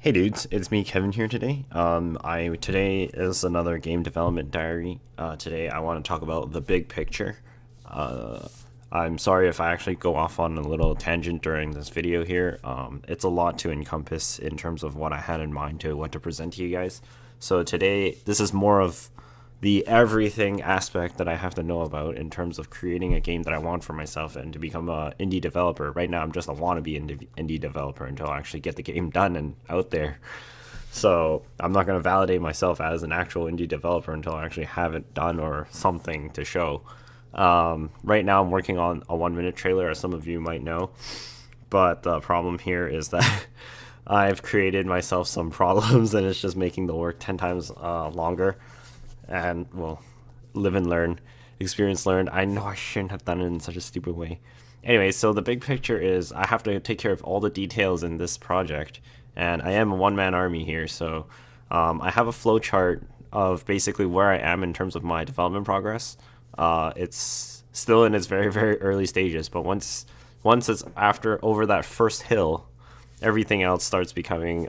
Hey dudes, it's me Kevin here today. I today is another game development diary. Today I want to talk about the big picture. Uh, I'm sorry if I actually go off on a little tangent during this video here. It's a lot to encompass in terms of what I had in mind to what to present to you guys. So today this is more of the everything aspect that I have to know about in terms of creating a game that I want for myself and to become a indie developer. Right now, I'm just a wannabe indie developer until I actually get the game done and out there. So I'm not going to validate myself as an actual indie developer until I actually have it done or something to show. Right now, I'm working on a 1 minute trailer, as some of you might know. But the problem here is that I've created myself some problems and it's just making the work 10 times longer. And well, live and learn, experience learned. I know I shouldn't have done it in such a stupid way. Anyway, so the big picture is I have to take care of all the details in this project, and I am a one-man army here. So I have a flow chart of basically where I am in terms of my development progress. It's still in its very early stages, but once it's after over that first hill, everything else starts becoming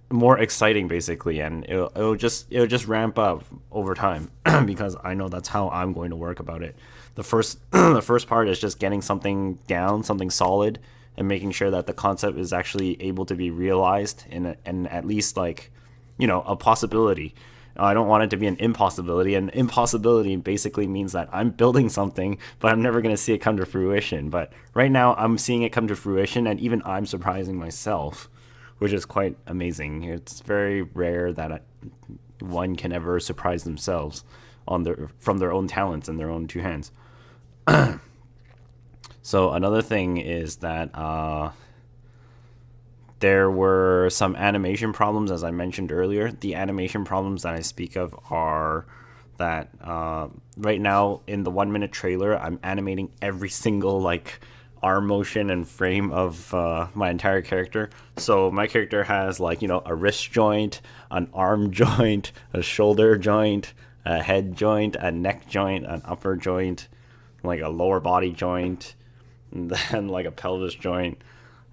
more exciting basically, and it'll just ramp up over time because I know that's how I'm going to work about it. The first the first part is just getting something down, something solid, and making sure that the concept is actually able to be realized in at least, like, a possibility. I don't want it to be an impossibility. An impossibility basically means that I'm building something, but I'm never going to see it come to fruition. But right now, I'm seeing it come to fruition, and even I'm surprising myself, which is quite amazing. It's very rare that one can ever surprise themselves from their own talents and their own two hands. So another thing is that there were some animation problems, as I mentioned earlier. The animation problems that I speak of are that right now in the 1 minute trailer, I'm animating every single arm motion and frame of my entire character. So my character has a wrist joint, an arm joint, a shoulder joint, a head joint, a neck joint, an upper joint, like a lower body joint, and then like a pelvis joint,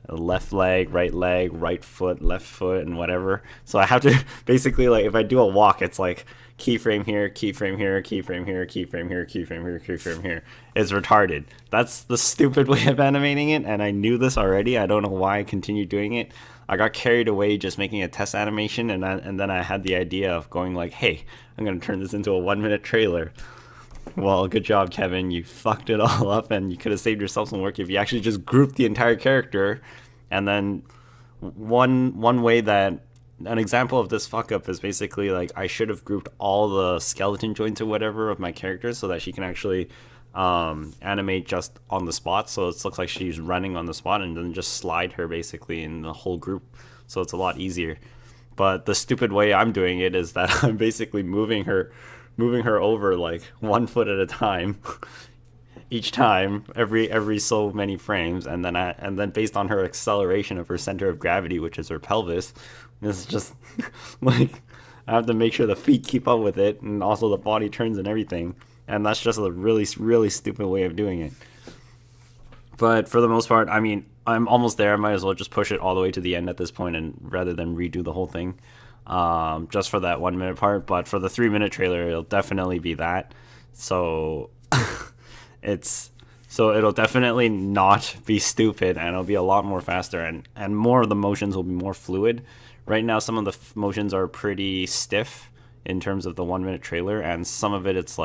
a left leg, right foot, left foot, and whatever. So I have to basically, if I do a walk, it's like keyframe here, keyframe here, keyframe here, keyframe here, keyframe here, keyframe here. It's retarded. That's the stupid way of animating it, and I knew this already. I don't know why I continued doing it. I got carried away just making a test animation, and then I had the idea of going hey, I'm gonna turn this into a 1 minute trailer. Well, good job, Kevin. You fucked it all up, and you could have saved yourself some work if you actually just grouped the entire character. And then one way that an example of this fuck up is basically I should have grouped all the skeleton joints or whatever of my character so that she can actually animate just on the spot. So it looks like she's running on the spot, and then just slide her basically in the whole group. So it's a lot easier. But the stupid way I'm doing it is that I'm basically moving her over 1 foot at a time each time, every so many frames, and then based on her acceleration of her center of gravity, which is her pelvis, it's just I have to make sure the feet keep up with it, and also the body turns and everything. And that's just a really stupid way of doing it. But for the most part, I mean, I'm almost there. I might as well just push it all the way to the end at this point, and rather than redo the whole thing, just for that 1 minute part. But for the 3 minute trailer, it'll definitely be that. So it'll definitely not be stupid, and it'll be a lot more faster, and more of the motions will be more fluid. Right now, some of the motions are pretty stiff in terms of the 1 minute trailer, and some of it's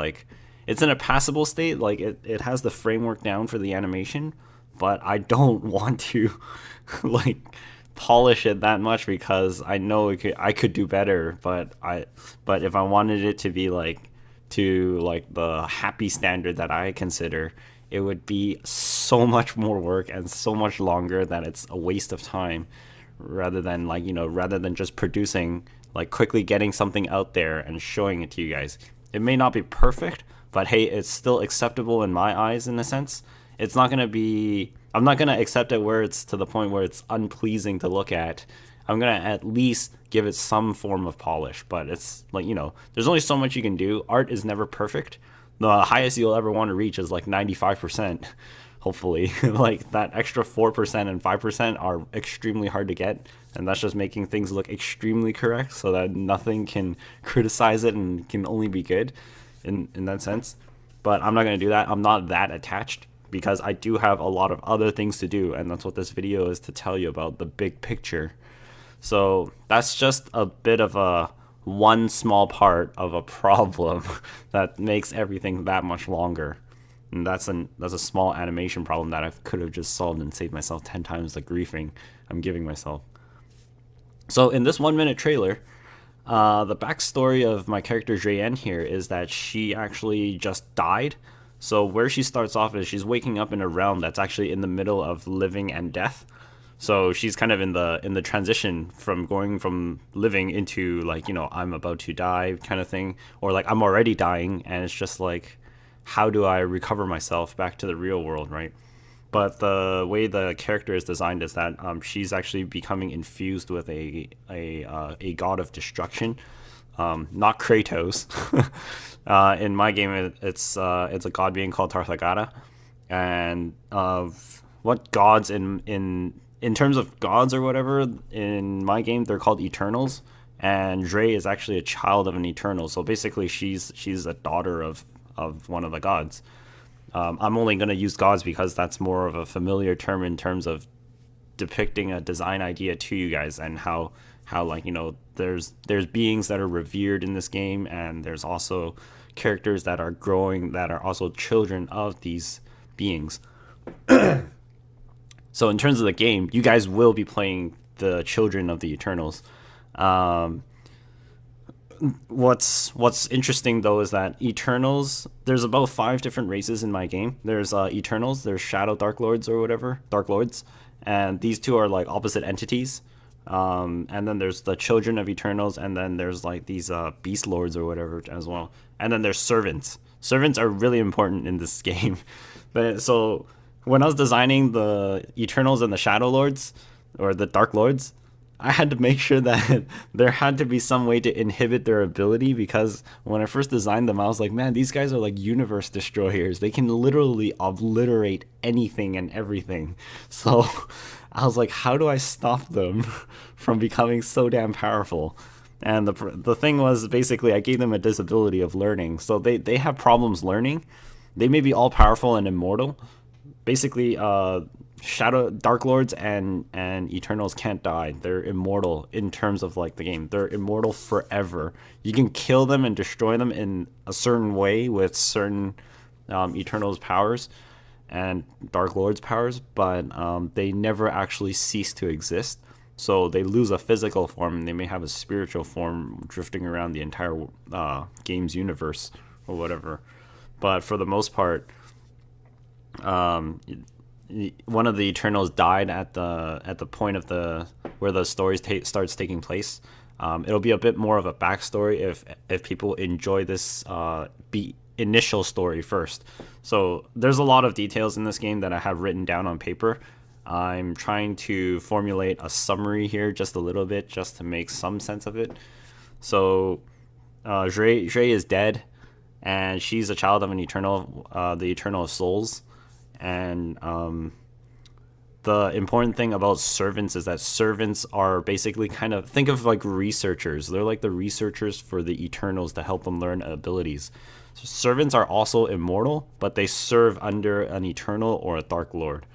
it's in a passable state. It has the framework down for the animation, but I don't want to polish it that much because I know I could do better. But if I wanted it to be to the happy standard that I consider, it would be so much more work and so much longer that it's a waste of time, rather than just producing, quickly getting something out there and showing it to you guys. It may not be perfect, but hey, it's still acceptable in my eyes. In a sense, it's not going to be, I'm not going to accept it where it's to the point where it's unpleasing to look at. I'm going to at least give it some form of polish, but it's there's only so much you can do. Art is never perfect. The highest you'll ever want to reach is 95%. hopefully. Like that extra 4% and 5% are extremely hard to get, and that's just making things look extremely correct so that nothing can criticize it and can only be good in that sense. But I'm not going to do that. I'm not that attached because I do have a lot of other things to do, and that's what this video is to tell you about, the big picture. So that's just a bit of a one small part of a problem that makes everything that much longer. And that's a small animation problem that I could have just solved and saved myself 10 times the griefing I'm giving myself. So in this 1 minute trailer, the backstory of my character Jayen here is that she actually just died. So where she starts off is she's waking up in a realm that's actually in the middle of living and death. So she's kind of in the transition from going from living into like, I'm about to die kind of thing, or like I'm already dying, and it's just like, how do I recover myself back to the real world, right? But the way the character is designed is that she's actually becoming infused with a god of destruction, not Kratos. In my game, it's a god being called Tarthagata, and what gods in terms of gods or whatever in my game they're called Eternals, and Dre is actually a child of an Eternal. So basically, she's a daughter of one of the gods. I'm only going to use gods because that's more of a familiar term in terms of depicting a design idea to you guys, and how like, there's beings that are revered in this game, and there's also characters that are growing that are also children of these beings. So in terms of the game, you guys will be playing the children of the Eternals. What's interesting though is that Eternals, there's about 5 different races in my game. There's Eternals, there's Shadow Dark Lords or whatever, Dark Lords, and these two are like opposite entities. And then there's the children of Eternals, and then there's like these Beast Lords or whatever as well. And then there's servants. Servants are really important in this game. So when I was designing the Eternals and the Shadow Lords or the Dark Lords, I had to make sure that there had to be some way to inhibit their ability, because when I first designed them, I was like, man, these guys are like universe destroyers. They can literally obliterate anything and everything. So I was like, how do I stop them from becoming so damn powerful? And the thing was, basically, I gave them a disability of learning. So they have problems learning. They may be all powerful and immortal. Basically, Shadow Dark Lords and Eternals can't die. They're immortal in terms of like the game. They're immortal forever. You can kill them and destroy them in a certain way with certain Eternals powers and Dark Lords powers, but they never actually cease to exist. So they lose a physical form, and they may have a spiritual form drifting around the entire game's universe or whatever. But for the most part, one of the Eternals died at the point of where the story starts taking place. It'll be a bit more of a backstory if people enjoy this initial story first. So there's a lot of details in this game that I have written down on paper. I'm trying to formulate a summary here just a little bit, just to make some sense of it. So Dre is dead, and she's a child of an Eternal, the Eternal of Souls. And the important thing about servants is that servants are basically kind of, think of like researchers. They're like the researchers for the Eternals to help them learn abilities. So servants are also immortal, but they serve under an Eternal or a Dark Lord,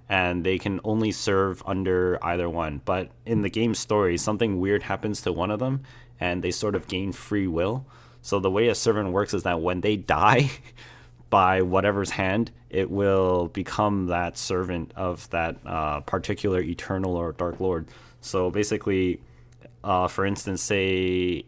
and they can only serve under either one. But in the game story, something weird happens to one of them, and they sort of gain free will. So the way a servant works is that when they die by whatever's hand, it will become that servant of that particular Eternal or Dark Lord. So basically, for instance, say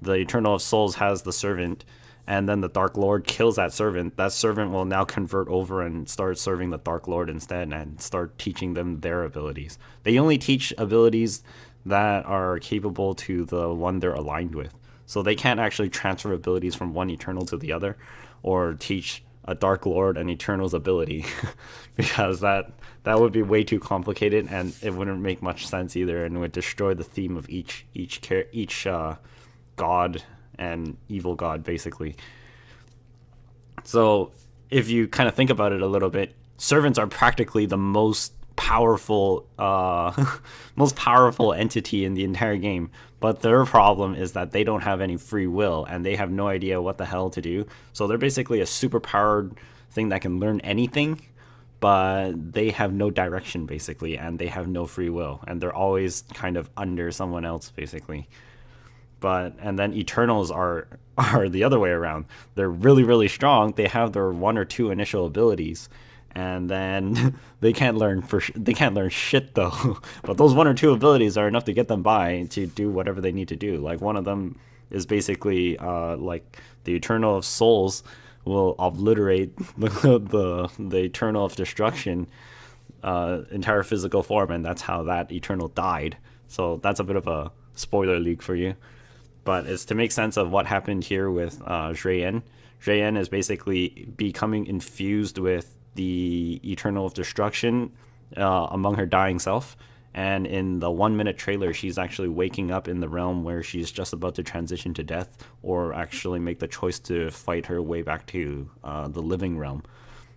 the Eternal of Souls has the servant, and then the Dark Lord kills that servant will now convert over and start serving the Dark Lord instead, and start teaching them their abilities. They only teach abilities that are capable to the one they're aligned with. So they can't actually transfer abilities from one Eternal to the other, or teach a Dark Lord an Eternal's ability, because that would be way too complicated, and it wouldn't make much sense either, and would destroy the theme of each god and evil god, basically. So if you kind of think about it a little bit, servants are practically the most powerful most powerful entity in the entire game, but their problem is that they don't have any free will and they have no idea what the hell to do. So they're basically a super powered thing that can learn anything, but they have no direction basically, and they have no free will, and they're always kind of under someone else basically. But and then Eternals are the other way around. They're really really strong. They have their one or two initial abilities, and then they can't learn shit though. But those one or two abilities are enough to get them by to do whatever they need to do. Like one of them is basically like the Eternal of Souls will obliterate the Eternal of Destruction entire physical form, and that's how that Eternal died. So that's a bit of a spoiler leak for you, but it's to make sense of what happened here with Zhuyen. Zhuyen is basically becoming infused with the Eternal of Destruction among her dying self. And in the 1 minute trailer, she's actually waking up in the realm where she's just about to transition to death, or actually make the choice to fight her way back to the living realm.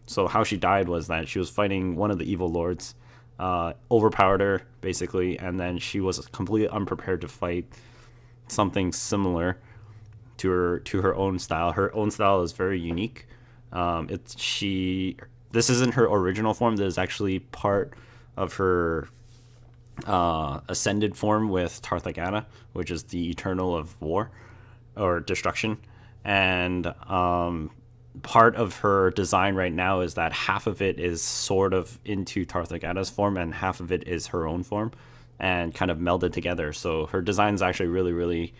So how she died was that she was fighting one of the evil lords, overpowered her basically, and then she was completely unprepared to fight something similar to her own style. Her own style is very unique. This isn't her original form. This is actually part of her ascended form with Tarthagata, which is the Eternal of War or Destruction. And part of her design right now is that half of it is sort of into Tarthagata's form and half of it is her own form, and kind of melded together. So her design is actually really, really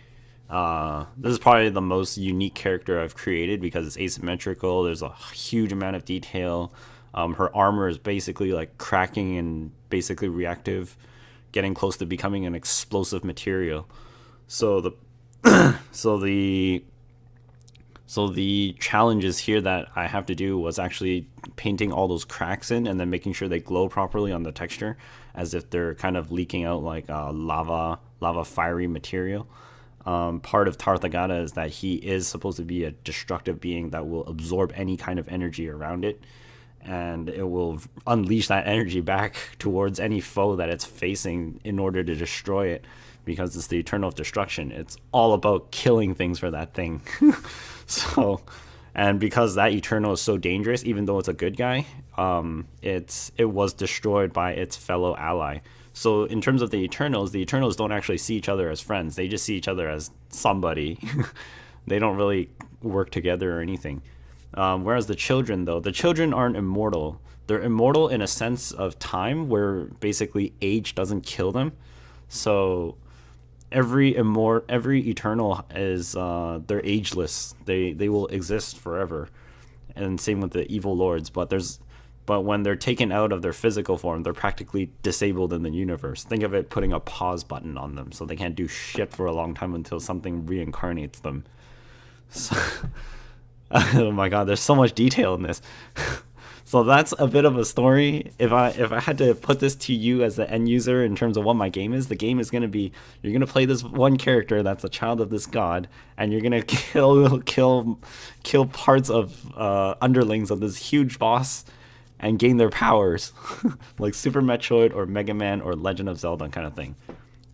this is probably the most unique character I've created because it's asymmetrical. There's a huge amount of detail. Her armor is basically like cracking and basically reactive, getting close to becoming an explosive material. So the challenges here that I have to do was actually painting all those cracks in and then making sure they glow properly on the texture, as if they're kind of leaking out like lava fiery material. Part of Tarthagata is that he is supposed to be a destructive being that will absorb any kind of energy around it, and it will unleash that energy back towards any foe that it's facing in order to destroy it, because it's the Eternal of Destruction. It's all about killing things for that thing. So, and because that Eternal is so dangerous, even though it's a good guy, it was destroyed by its fellow ally. So in terms of the Eternals don't actually see each other as friends. They just see each other as somebody. They don't really work together or anything. Whereas the children, though, the children aren't immortal. They're immortal in a sense of time, where basically age doesn't kill them. So every Eternal is they're ageless. They will exist forever. And same with the evil lords. But when they're taken out of their physical form, they're practically disabled in the universe. Think of it putting a pause button on them, so they can't do shit for a long time until something reincarnates them. So, oh my god, there's so much detail in this. So that's a bit of a story. If I had to put this to you as the end user in terms of what my game is, the game is going to be, you're going to play this one character that's a child of this god, and you're going to kill parts of underlings of this huge boss and gain their powers, like Super Metroid or Mega Man or Legend of Zelda kind of thing.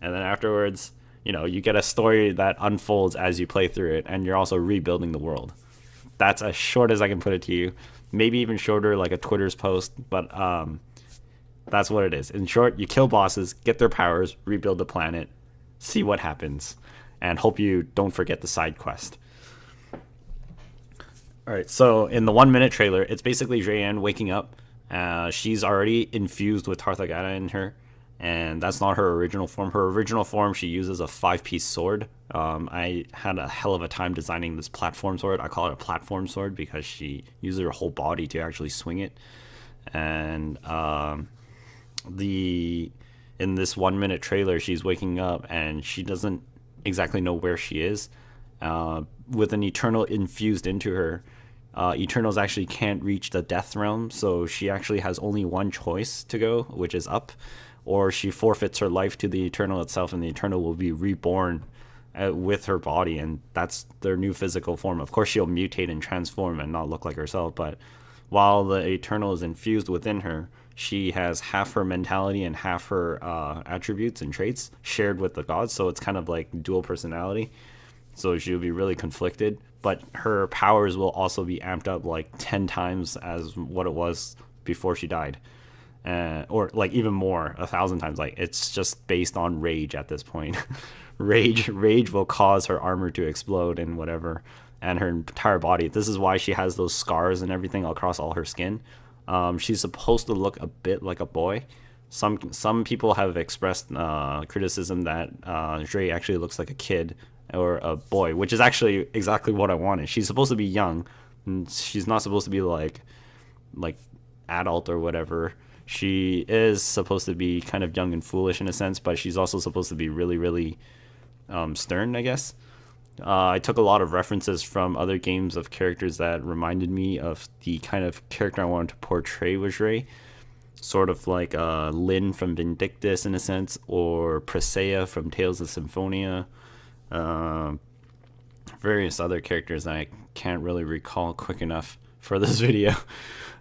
And then afterwards, you get a story that unfolds as you play through it, and you're also rebuilding the world. That's as short as I can put it to you. Maybe even shorter, like a Twitter's post, but that's what it is. In short, you kill bosses, get their powers, rebuild the planet, see what happens, and hope you don't forget the side quest. All right, so in the 1 minute trailer, it's basically Zhuyen waking up. She's already infused with Tarthagata in her, and that's not her original form. Her original form, she uses a 5-piece sword. I had a hell of a time designing this platform sword. I call it a platform sword because she uses her whole body to actually swing it. And in this 1 minute trailer, she's waking up and she doesn't exactly know where she is. With an Eternal infused into her, Eternals actually can't reach the death realm, so she actually has only one choice to go, which is up, or she forfeits her life to the Eternal itself, and the Eternal will be reborn with her body, and that's their new physical form. Of course, she'll mutate and transform and not look like herself, but while the Eternal is infused within her, she has half her mentality and half her attributes and traits shared with the gods. So it's kind of like dual personality. So she'll be really conflicted, but her powers will also be amped up like 10 times as what it was before she died. Or like even more, 1,000 times. Like it's just based on rage at this point. Rage will cause her armor to explode and whatever, and her entire body. This is why she has those scars and everything across all her skin. She's supposed to look a bit like a boy. Some people have expressed criticism that Dre actually looks like a kid or a boy, which is actually exactly what I wanted. She's supposed to be young, and she's not supposed to be like adult or whatever. She is supposed to be kind of young and foolish in a sense, but she's also supposed to be really, really stern, I guess. I took a lot of references from other games of characters that reminded me of the kind of character I wanted to portray with Rey. Sort of like Lyn from Vindictus in a sense, or Presea from Tales of Symphonia. Various other characters that I can't really recall quick enough for this video.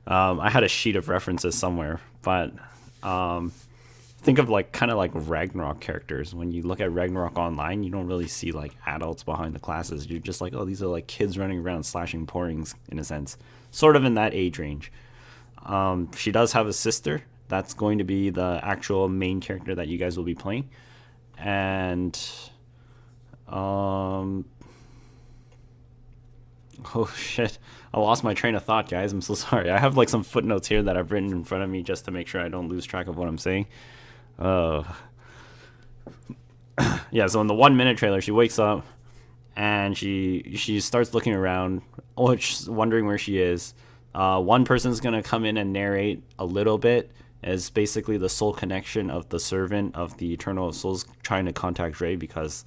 I had a sheet of references somewhere, but think of like kind of like Ragnarok characters. When you look at Ragnarok online, you don't really see like adults behind the classes. You're just like, oh, these are like kids running around slashing porings in a sense, sort of in that age range. She does have a sister that's going to be the actual main character that you guys will be playing, and oh shit, I lost my train of thought, guys. I'm so sorry. I have like some footnotes here that I've written in front of me just to make sure I don't lose track of what I'm saying. Yeah, so in the 1 minute trailer, she wakes up and she starts looking around, wondering where she is. One person's gonna come in and narrate a little bit, as basically the soul connection of the servant of the Eternal Souls trying to contact Rey, because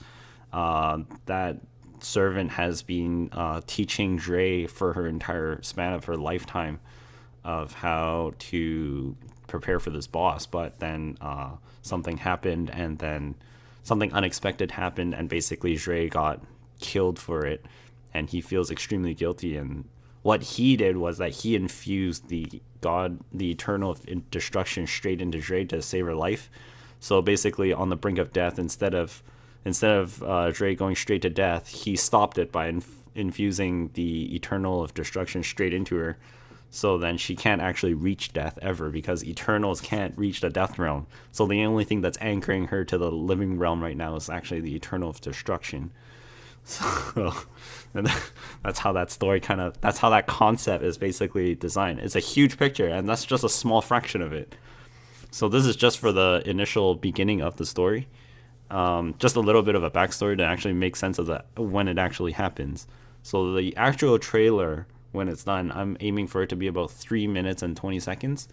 that servant has been teaching Dre for her entire span of her lifetime of how to prepare for this boss. But then something happened, and then something unexpected happened, and basically Dre got killed for it, and he feels extremely guilty. And what he did was that he infused the eternal destruction straight into Dre to save her life. So basically, on the brink of death, instead of Dre going straight to death, he stopped it by infusing the eternal of destruction straight into her. So then she can't actually reach death ever, because Eternals can't reach the death realm. So the only thing that's anchoring her to the living realm right now is actually the eternal of destruction. So and that's how that story that's how that concept is basically designed. It's a huge picture, and that's just a small fraction of it. So this is just for the initial beginning of the story. Just a little bit of a backstory to actually make sense of that when it actually happens. So the actual trailer, when it's done, I'm aiming for it to be about 3 minutes and 20 seconds.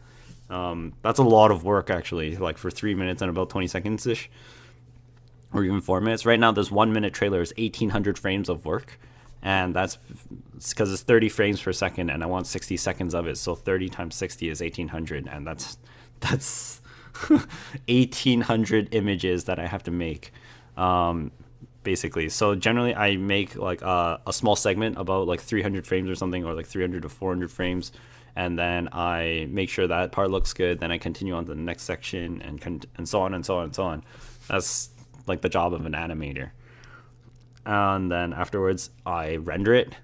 That's a lot of work, actually, like for 3 minutes and about 20 seconds ish, or even 4 minutes. Right now, this 1 minute trailer is 1,800 frames of work, and that's because it's 30 frames per second, and I want 60 seconds of it. So 30 times 60 is 1,800, and that's 1,800 images that I have to make, basically. So generally I make like a small segment about like 300 frames or something, or like 300 to 400 frames, and then I make sure that part looks good. Then I continue on to the next section, and so on and so on and so on. That's like the job of an animator. And then afterwards I render it.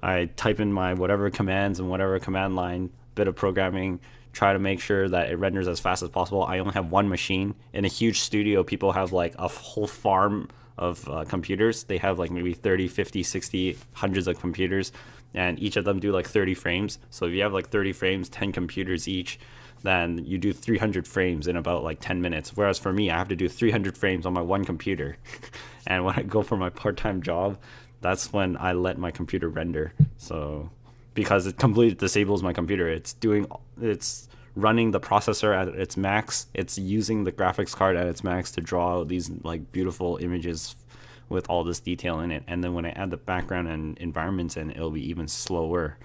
I type in my whatever commands and whatever command line bit of programming, try to make sure that it renders as fast as possible. I only have one machine. In a huge studio, people have like a whole farm of computers. They have like maybe 30, 50, 60, hundreds of computers, and each of them do like 30 frames. So if you have like 30 frames, 10 computers each, then you do 300 frames in about like 10 minutes. Whereas for me, I have to do 300 frames on my one computer. And when I go for my part-time job, that's when I let my computer render. So because it completely disables my computer, it's running the processor at its max. It's using the graphics card at its max to draw these like beautiful images with all this detail in it. And then when I add the background and environments in, it'll be even slower,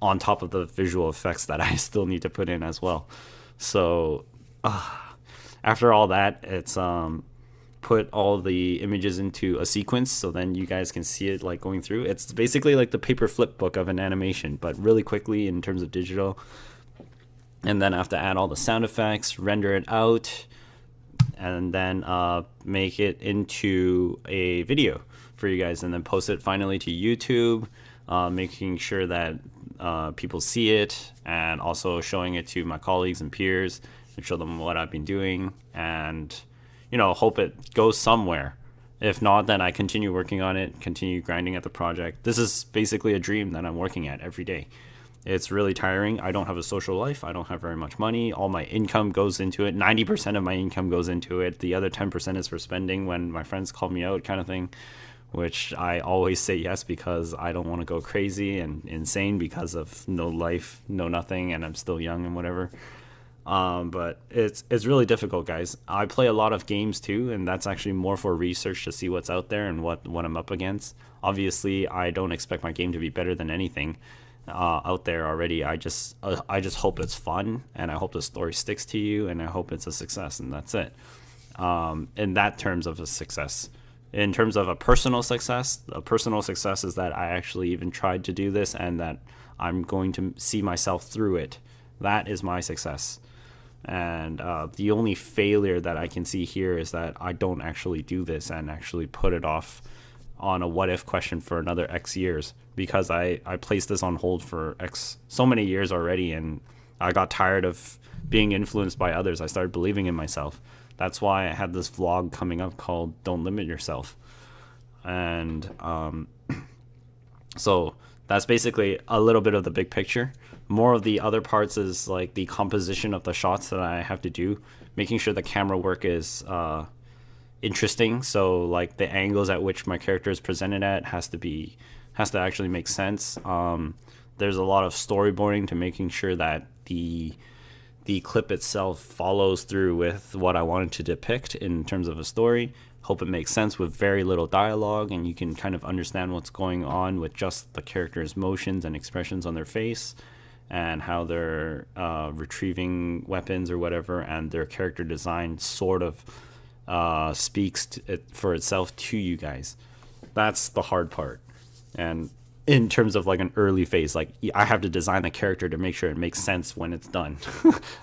on top of the visual effects that I still need to put in as well. So after all that, it's put all the images into a sequence, so then you guys can see it like going through. It's basically like the paper flip book of an animation, but really quickly in terms of digital. And then I have to add all the sound effects, render it out, and then make it into a video for you guys, and then post it finally to YouTube, making sure that people see it, and also showing it to my colleagues and peers and show them what I've been doing, and hope it goes somewhere. If not, then I continue working on it, continue grinding at the project. This is basically a dream that I'm working at every day. It's really tiring. I don't have a social life. I don't have very much money. All my income goes into it. 90% of my income goes into it. The other 10% is for spending when my friends call me out, kind of thing, which I always say yes, because I don't want to go crazy and insane because of no life, no nothing, and I'm still young and whatever. But it's really difficult, guys. I play a lot of games too, and that's actually more for research to see what's out there and what I'm up against. Obviously, I don't expect my game to be better than anything out there already. I just hope it's fun, and I hope the story sticks to you, and I hope it's a success, and that's it. In that terms of a success. In terms of a personal success is that I actually even tried to do this, and that I'm going to see myself through it. That is my success. And the only failure that I can see here is that I don't actually do this and actually put it off on a what if question for another X years, because I placed this on hold for so many years already, and I got tired of being influenced by others. I started believing in myself. That's why I had this vlog coming up called Don't Limit Yourself. And so that's basically a little bit of the big picture. More of the other parts is like the composition of the shots that I have to do, making sure the camera work is interesting. So like the angles at which my character is presented at has to actually make sense. There's a lot of storyboarding to making sure that the clip itself follows through with what I wanted to depict in terms of a story. Hope it makes sense with very little dialogue, and you can kind of understand what's going on with just the character's motions and expressions on their face, and how they're retrieving weapons or whatever, and their character design sort of speaks for itself to you guys. That's the hard part. And in terms of like an early phase, like I have to design the character to make sure it makes sense when it's done.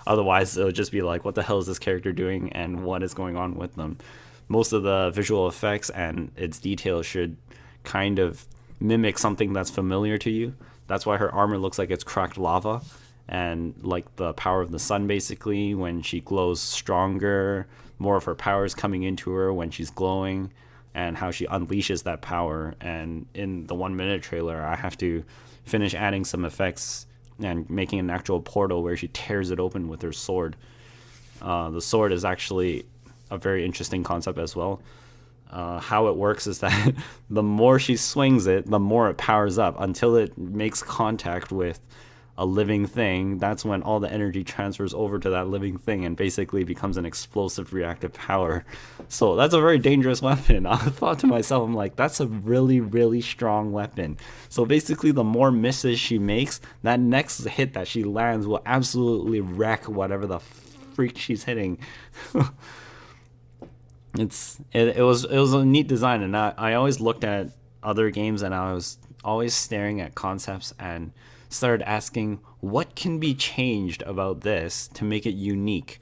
Otherwise, it'll just be like, what the hell is this character doing and what is going on with them? Most of the visual effects and its details should kind of mimic something that's familiar to you. That's why her armor looks like it's cracked lava, and like the power of the sun, basically, when she glows stronger, more of her power is coming into her when she's glowing, and how she unleashes that power. And in the 1 minute trailer, I have to finish adding some effects and making an actual portal where she tears it open with her sword. The sword is actually a very interesting concept as well. How it works is that the more she swings it, the more it powers up until it makes contact with a living thing. That's when all the energy transfers over to that living thing and basically becomes an explosive reactive power. So that's a very dangerous weapon. I thought to myself, I'm like, that's a really, really strong weapon. So basically, the more misses she makes, that next hit that she lands will absolutely wreck whatever the freak she's hitting. It was a neat design, and I always looked at other games, and I was always staring at concepts and started asking what can be changed about this to make it unique.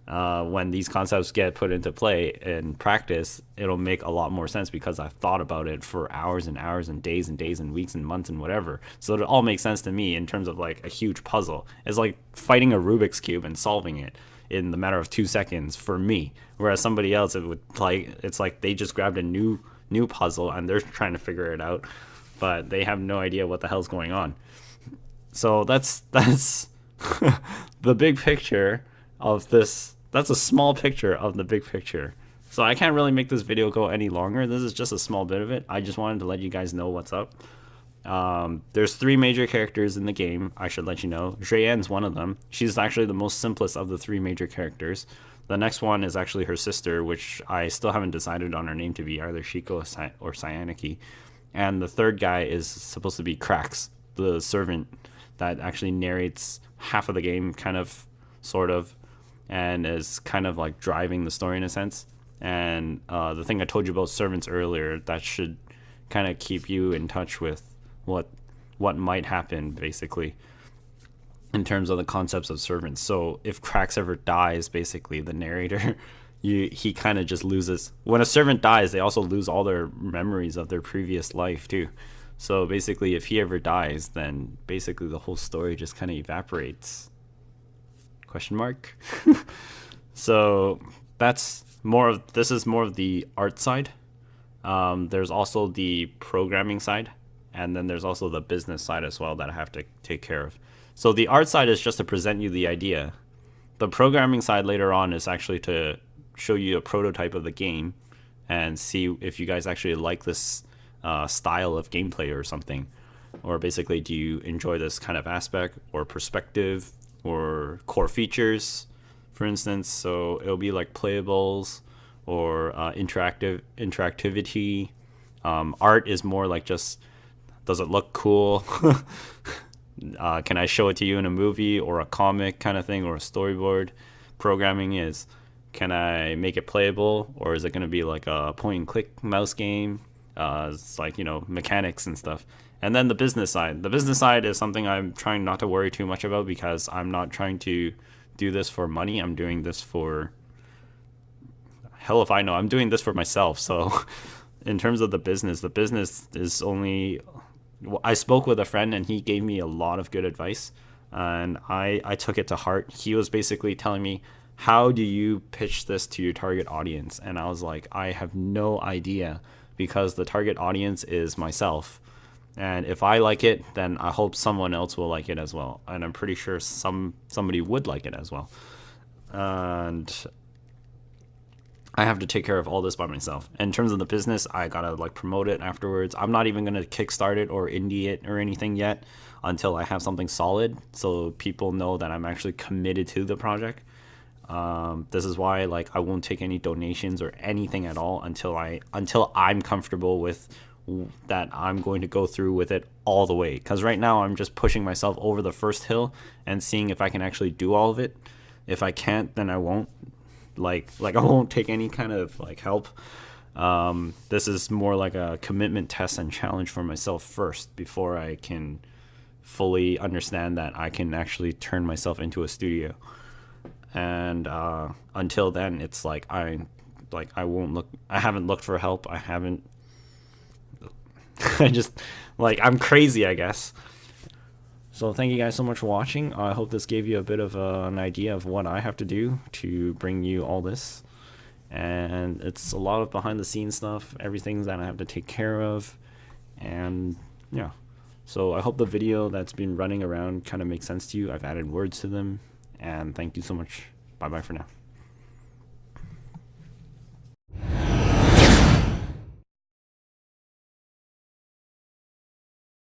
When these concepts get put into play in practice, it'll make a lot more sense because I've thought about it for hours and hours and days and weeks and months and whatever. So it all makes sense to me in terms of like a huge puzzle. It's like fighting a Rubik's Cube and solving it in the matter of 2 seconds for me, whereas somebody else, it's like they just grabbed a new puzzle and they're trying to figure it out, but they have no idea what the hell's going on. So that's the big picture of this. That's a small picture of the big picture. So I can't really make this video go any longer. This is just a small bit of it. I just wanted to let you guys know what's up. There's 3 major characters in the game. I should let you know. Zheyan's one of them. She's actually the most simplest of the 3 major characters. The next one is actually her sister, which I still haven't decided on her name to be either Shiko or Cyaniki. And the third guy is supposed to be KyrX, the servant that actually narrates half of the game, kind of, sort of, and is kind of like driving the story in a sense. And the thing I told you about servants earlier, that should kind of keep you in touch with what might happen, basically, in terms of the concepts of servants. So if KyrX ever dies, basically the narrator, he kind of just loses. When a servant dies, they also lose all their memories of their previous life too. So basically, if he ever dies, then basically the whole story just kind of evaporates. Question mark. So that's this is more of the art side. There's also the programming side, and then there's also the business side as well that I have to take care of. So the art side is just to present you the idea. The programming side later on is actually to show you a prototype of the game and see if you guys actually like this style of gameplay or something. Or basically, do you enjoy this kind of aspect or perspective or core features, for instance? So it'll be like playables or interactivity. Art is more like just, does it look cool? Can I show it to you in a movie or a comic kind of thing, or a storyboard? Programming is, can I make it playable, or is it going to be like a point and click mouse game? It's like, mechanics and stuff. And then the business side. The business side is something I'm trying not to worry too much about, because I'm not trying to do this for money. I'm doing this for, hell if I know, I'm doing this for myself. So in terms of the business is only, I spoke with a friend and he gave me a lot of good advice, and I took it to heart. He was basically telling me, how do you pitch this to your target audience? And I was like, I have no idea, because the target audience is myself. And if I like it, then I hope someone else will like it as well. And I'm pretty sure somebody would like it as well. And I have to take care of all this by myself. In terms of the business, I gotta promote it afterwards. I'm not even gonna kickstart it or indie it or anything yet until I have something solid, so people know that I'm actually committed to the project. This is why I won't take any donations or anything at all until I'm comfortable with that I'm going to go through with it all the way. Because right now I'm just pushing myself over the first hill and seeing if I can actually do all of it. If I can't, then I won't. I won't take any kind of help. This is more like a commitment test and challenge for myself first, before I can fully understand that I can actually turn myself into a studio. And until then, it's I won't look. I haven't looked for help. I haven't. I just I'm crazy, I guess. So thank you guys so much for watching. I hope this gave you a bit of an idea of what I have to do to bring you all this. And it's a lot of behind the scenes stuff, everything that I have to take care of. And yeah. So I hope the video that's been running around kind of makes sense to you. I've added words to them. And thank you so much. Bye bye for now.